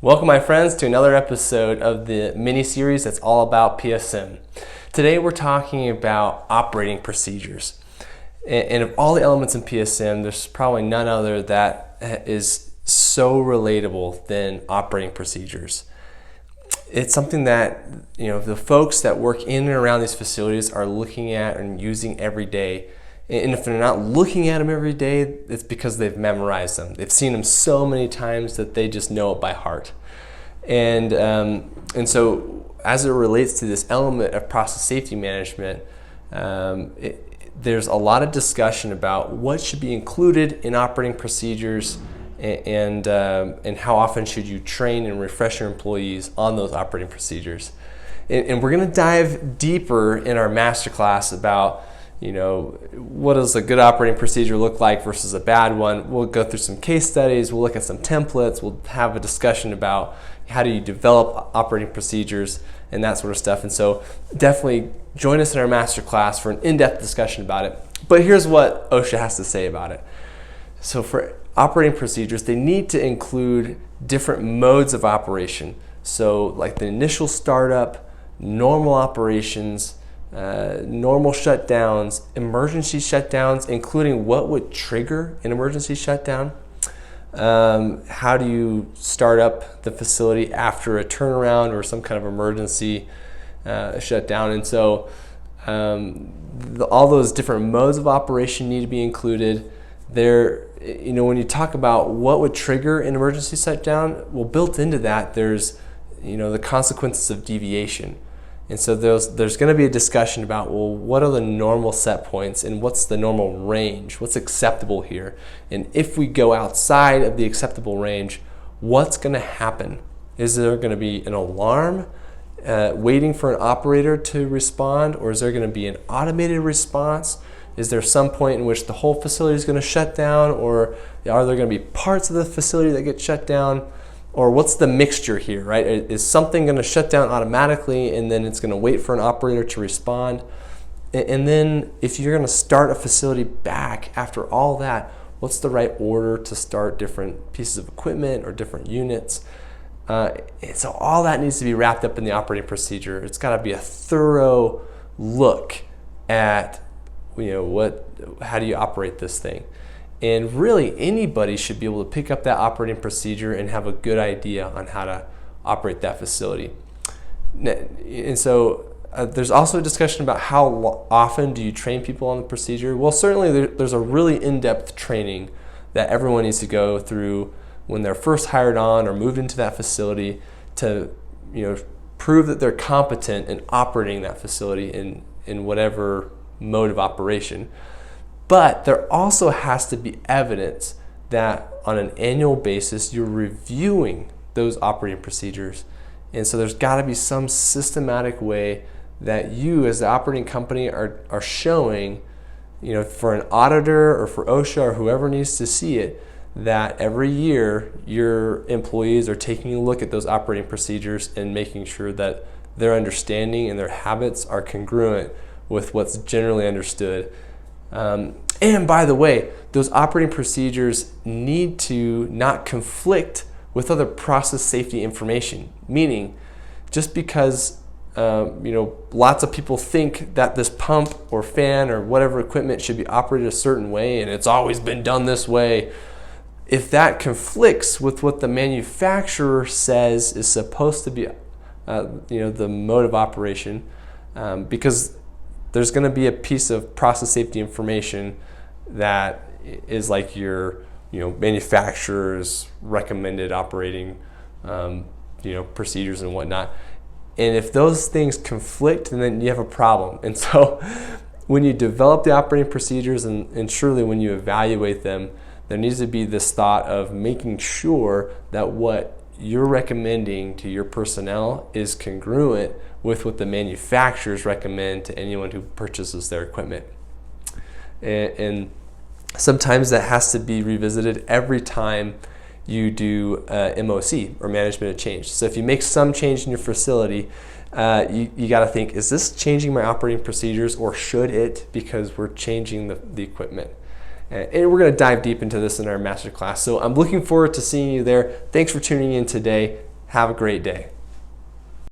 Welcome, my friends, to another episode of the mini-series that's all about PSM. Today we're talking about operating procedures. And of all the elements in PSM, there's probably none other that is so relatable than operating procedures. It's something that the folks that work in and around these facilities are looking at and using every day. And if they're not looking at them every day, it's because they've memorized them. They've seen them so many times that they just know it by heart. And so as it relates to this element of process safety management, there's a lot of discussion about what should be included in operating procedures and how often should you train and refresh your employees on those operating procedures. And we're going to dive deeper in our masterclass about what does a good operating procedure look like versus a bad one. We'll go through some case studies, we'll look at some templates, we'll have a discussion about how do you develop operating procedures and that sort of stuff. And so definitely join us in our masterclass for an in-depth discussion about it. But here's what OSHA has to say about it. So for operating procedures, they need to include different modes of operation. So like the initial startup, normal operations, normal shutdowns, emergency shutdowns, including what would trigger an emergency shutdown. How do you start up the facility after a turnaround or some kind of emergency shutdown? And so all those different modes of operation need to be included. There, when you talk about what would trigger an emergency shutdown, well, built into that, there's the consequences of deviation. And so there's going to be a discussion about, well, what are the normal set points and what's the normal range? What's acceptable here? And if we go outside of the acceptable range, what's going to happen? Is there going to be an alarm waiting for an operator to respond, or is there going to be an automated response? Is there some point in which the whole facility is going to shut down, or are there going to be parts of the facility that get shut down? Or what's the mixture here, right? Is something going to shut down automatically and then it's going to wait for an operator to respond? And then if you're going to start a facility back after all that, what's the right order to start different pieces of equipment or different units? So all that needs to be wrapped up in the operating procedure. It's got to be a thorough look at how do you operate this thing? And really, anybody should be able to pick up that operating procedure and have a good idea on how to operate that facility. And so there's also a discussion about how often do you train people on the procedure. Well, certainly there's a really in-depth training that everyone needs to go through when they're first hired on or moved into that facility to prove that they're competent in operating that facility in whatever mode of operation. But there also has to be evidence that on an annual basis you're reviewing those operating procedures. And so there's got to be some systematic way that you as the operating company are showing, for an auditor or for OSHA or whoever needs to see it, that every year your employees are taking a look at those operating procedures and making sure that their understanding and their habits are congruent with what's generally understood. And by the way, those operating procedures need to not conflict with other process safety information. Meaning, just because lots of people think that this pump or fan or whatever equipment should be operated a certain way and it's always been done this way, if that conflicts with what the manufacturer says is supposed to be the mode of operation, because there's going to be a piece of process safety information that is like your manufacturer's recommended operating procedures and whatnot. And if those things conflict, then you have a problem. And so when you develop the operating procedures and surely when you evaluate them, there needs to be this thought of making sure that what you're recommending to your personnel is congruent with what the manufacturers recommend to anyone who purchases their equipment. And sometimes that has to be revisited every time you do MOC, or management of change. So if you make some change in your facility, you got to think, is this changing my operating procedures, or should it, because we're changing the equipment? And we're going to dive deep into this in our masterclass. So I'm looking forward to seeing you there. Thanks for tuning in today. Have a great day.